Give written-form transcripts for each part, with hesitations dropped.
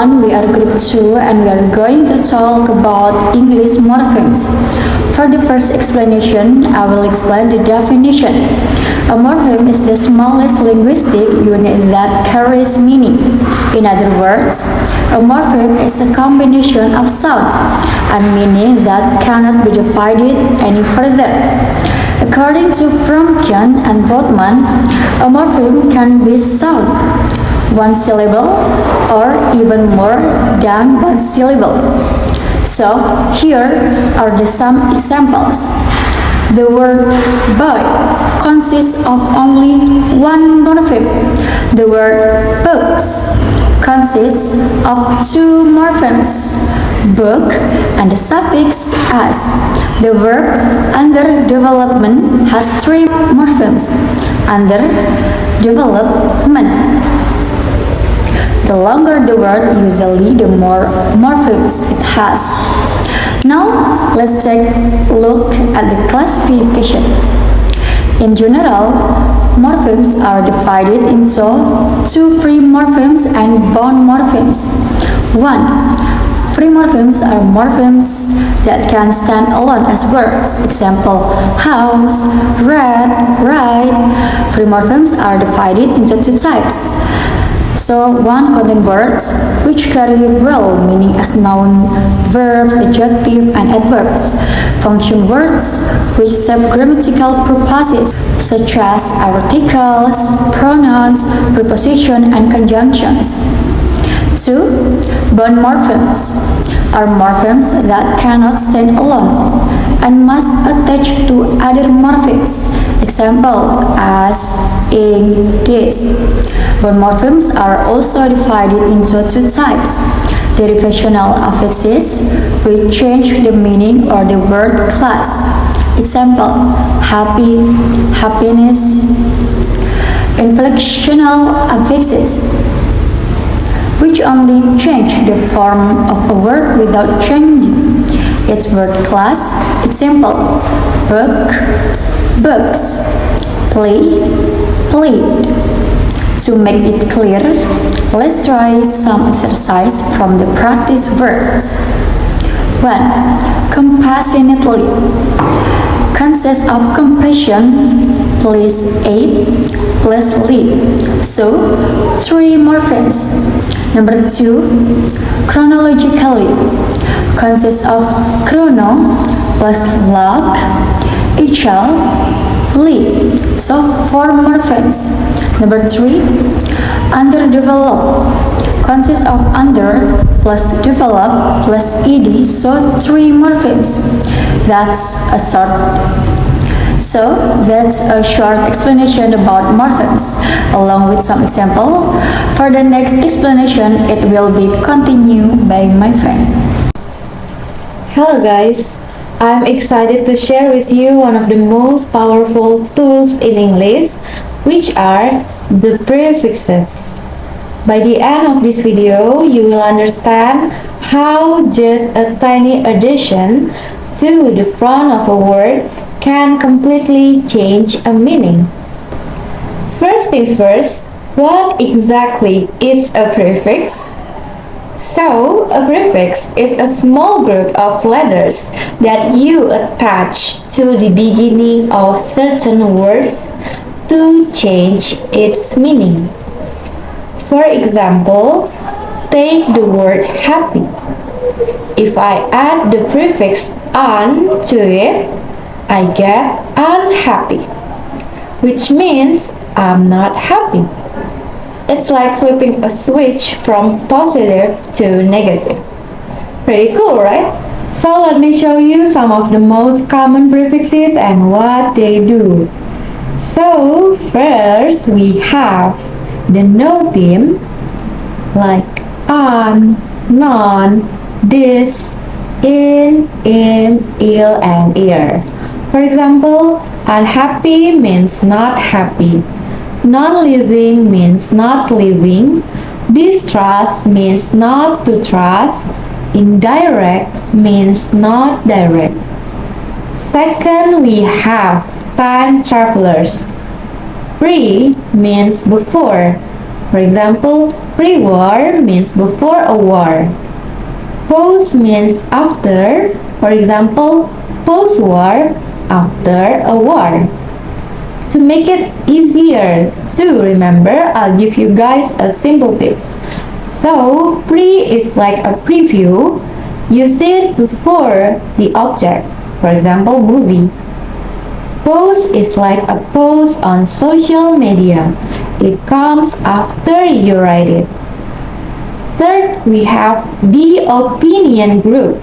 everyone, we are group 2 and we are going to talk about English morphemes. For the first explanation, I will explain the definition. A morpheme is the smallest linguistic unit that carries meaning. In other words, a morpheme is a combination of sound and meaning that cannot be divided any further. According to Fromkin and Rothman, a morpheme can be sound, one syllable, or even more than one syllable. So, here are some examples. The word boy consists of only one morpheme. The word books consists of two morphemes, book and the suffix as. The verb under development has three morphemes. Under development. The longer the word, usually the more morphemes it has. Now, let's take a look at the classification. In general, morphemes are divided into two free morphemes and bound morphemes. 1. Free morphemes are morphemes that can stand alone as words. Example, house, red, right. Free morphemes are divided into two types. So, one contain words which carry well meaning as noun, verbs, adjective, and adverbs. Function words which serve grammatical purposes such as articles, pronouns, preposition, and conjunctions. 2. Bound morphemes are morphemes that cannot stand alone and must attach to other morphemes. Example, as, in, this. Bound morphemes are also divided into two types. Derivational affixes, which change the meaning or the word class. Example, happy, happiness. Inflectional affixes, which only change the form of a word without changing its word class. Example, book, books, play, played. To make it clear, let's try some exercise from the practice words. 1. Compassionately consists of compassion plus aid plus lead. So, three morphemes. Number 2. Chronologically consists of chrono plus log, equal, lead. So, four morphemes. Number 3. Underdeveloped consists of under plus develop plus ed, so three morphemes. That's a short explanation about morphemes, along with some example. For the next explanation, it will be continued by my friend. Hello guys, I'm excited to share with you one of the most powerful tools in English, which are the prefixes. By the end of this video, you will understand how just a tiny addition to the front of a word can completely change a meaning. First things first, what exactly is a prefix? So, a prefix is a small group of letters that you attach to the beginning of certain words to change its meaning. For example, take the word happy. If I add the prefix "un" to it, I get unhappy, which means I'm not happy. It's like flipping a switch from positive to negative. Pretty cool, right? So let me show you some of the most common prefixes and what they do. So first we have the no theme like on, non, this, in, ill, and ear. For example, unhappy means not happy. Non-living means not living. Distrust means not to trust. Indirect means not direct. Second, we have time travelers. Pre means before. For example, pre-war means before a war. Post means after. For example, post-war, after a war. To make it easier to remember, I'll give you guys a simple tips. So, pre is like a preview. You see it before the object. For example, movie. Post is like a post on social media. It comes after you write it. Third, we have the opinion group.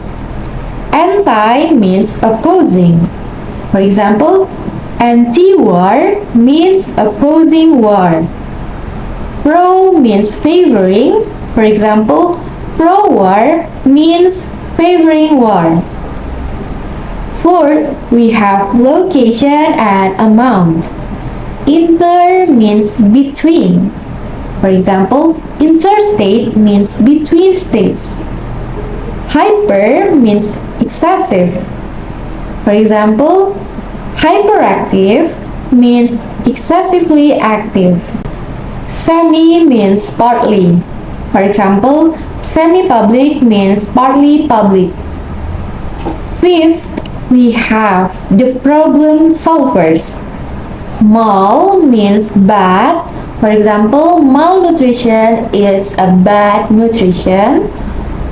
Anti means opposing. For example, anti-war means opposing war. Pro means favoring. For example, pro-war means favoring war. Fourth, we have location and amount. Inter means between. For example, interstate means between states. Hyper means excessive. For example, hyperactive means excessively active. Semi means partly. For example, semi-public means partly public. Fifth, we have the problem solvers. Mal means bad. For example, malnutrition is a bad nutrition.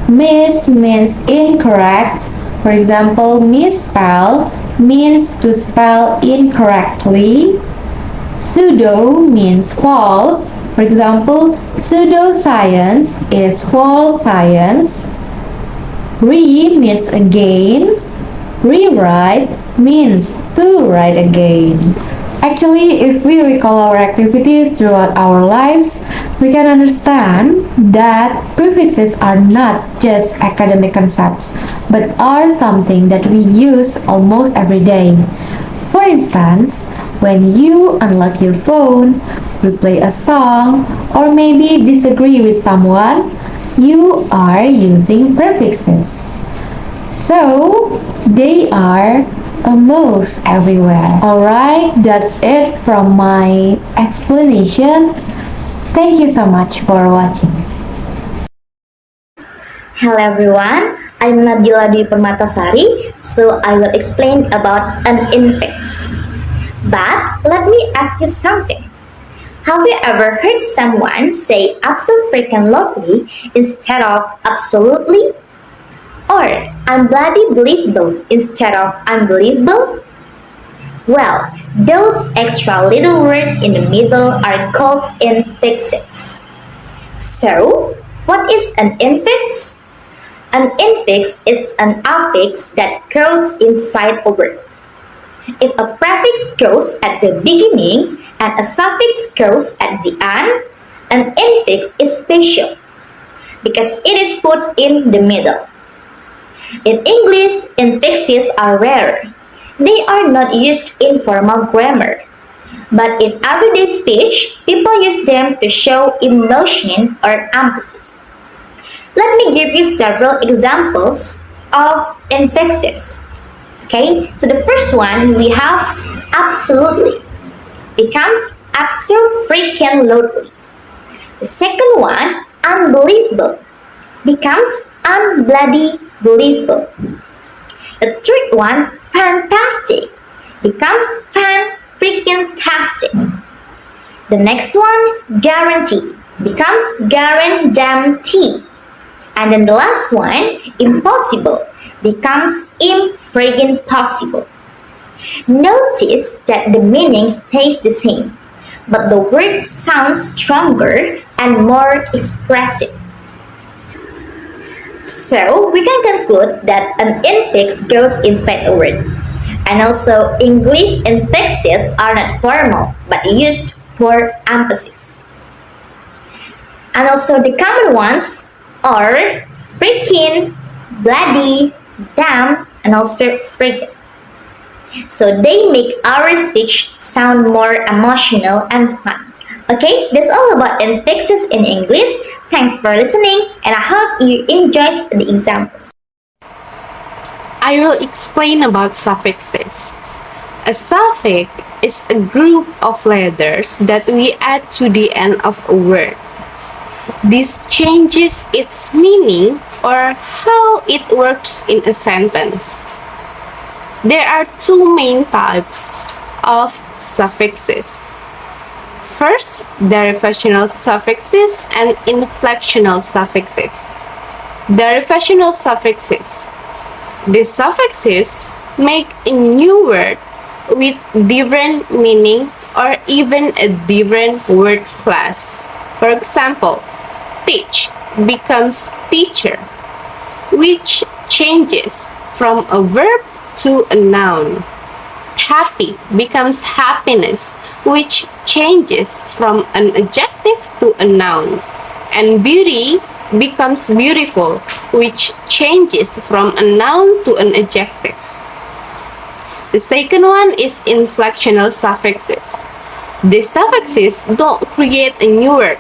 Miss means incorrect. For example, misspell means to spell incorrectly. Pseudo means false. For example, pseudoscience is false science. Re means again. Rewrite means to write again. Actually, if we recall our activities throughout our lives, we can understand that prefixes are not just academic concepts, but are something that we use almost every day. For instance, when you unlock your phone, replay a song, or maybe disagree with someone, you are using prefixes. So, they are almost everywhere. Alright, that's it from my explanation. Thank you so much for watching. Hello everyone, I'm Nabila Dwi Permatasari, so I will explain about an infix. But let me ask you something. Have you ever heard someone say abso-freaking-lutely instead of absolutely? Or unbloody-believable instead of unbelievable? Well, those extra little words in the middle are called infixes. So, what is an infix? An infix is an affix that goes inside a word. If a prefix goes at the beginning and a suffix goes at the end, an infix is special because it is put in the middle. In English, infixes are rare. They are not used in formal grammar. But in everyday speech, people use them to show emotion or emphasis. Let me give you several examples of infixes. Okay, so the first one we have absolutely becomes abso-freaking-lutely. The second one, unbelievable, becomes unbloody believable. The third one, fantastic, becomes fan-freaking-tastic. The next one, guarantee, becomes guarantee. And then the last one, impossible, becomes im-friggin' possible. Notice that the meaning stays the same, but the word sounds stronger and more expressive. So we can conclude that an infix goes inside a word. And also, English infixes are not formal, but used for emphasis. And also, the common ones are freaking, bloody, damn, and also friggin'. So they make our speech sound more emotional and fun. Okay, that's all about infixes in English. Thanks for listening, and I hope you enjoyed the examples. I will explain about suffixes. A suffix is a group of letters that we add to the end of a word. This changes its meaning or how it works in a sentence. There are two main types of suffixes. First, derivational suffixes and inflectional suffixes. Derivational suffixes. These suffixes make a new word with different meaning or even a different word class. For example, teach becomes teacher, which changes from a verb to a noun. Happy becomes happiness, which changes from an adjective to a noun. And beauty becomes beautiful, which changes from a noun to an adjective. The second one is inflectional suffixes. These suffixes don't create a new word.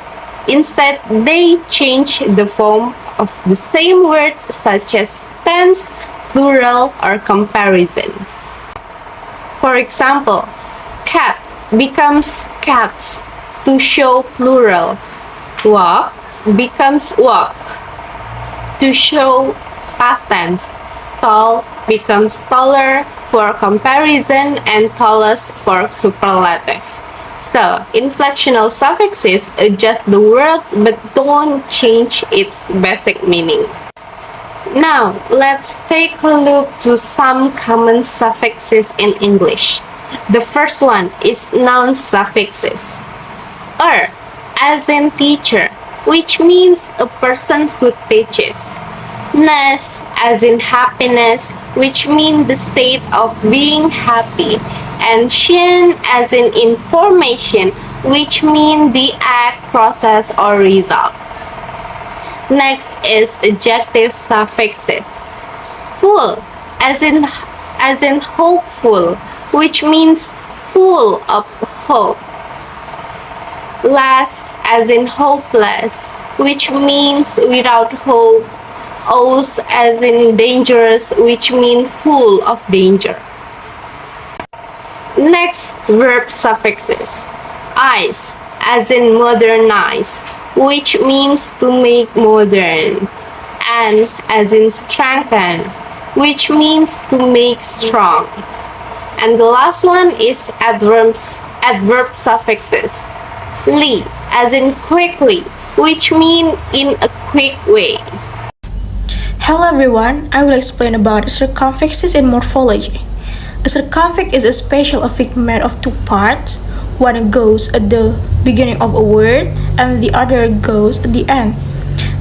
Instead, they change the form of the same word, such as tense, plural, or comparison. For example, cat becomes cats to show plural. Walk becomes walk to show past tense. Tall becomes taller for comparison and tallest for superlative. So, inflectional suffixes adjust the word but don't change its basic meaning. Now, let's take a look to some common suffixes in English. The first one is noun suffixes. As in teacher, which means a person who teaches. Ness, as in happiness, which means the state of being happy. And shin, as in information, which means the act, process, or result. Next is adjective suffixes. Full, as in hopeful, which means full of hope. Last, as in hopeless, which means without hope. Os, as in dangerous, which means full of danger. Next, verb suffixes. Ice, as in modernize, which means to make modern. And, as in strengthen, which means to make strong. And the last one is adverb suffixes. Li, as in quickly, which means in a quick way. Hello everyone, I will explain about circumfixes in morphology. A circumfix is a special affix made of two parts. One goes at the beginning of a word and the other goes at the end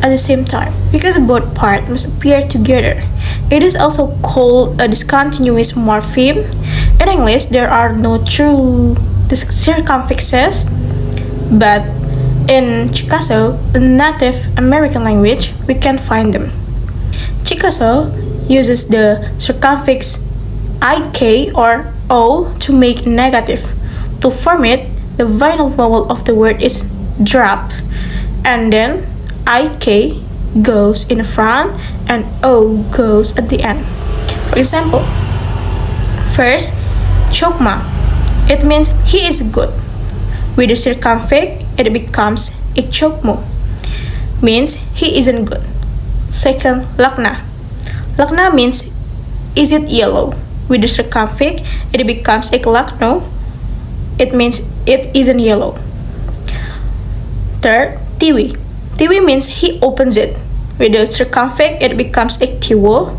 at the same time, because both parts must appear together. It is also called a discontinuous morpheme. In English, there are no true circumfixes, but in Chickasaw, a Native American language, we can find them. Chickasaw uses the circumfix ik or o to make a negative. To form it, the final vowel of the word is drop, and then ik goes in the front and o goes at the end. For example, first, chokma. It means he is good. With the circumfix, it becomes ichokmo, means he isn't good. Second, lakna. Lakna means is it yellow? With the circumfix, it becomes iklakno. It means it isn't yellow. Third, tiwi. Tiwi means he opens it. With the circumfix, it becomes iktiwo.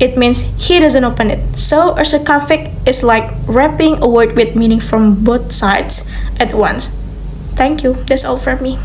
It means he doesn't open it. So a circumfix is like wrapping a word with meaning from both sides at once. Thank you. That's all from me.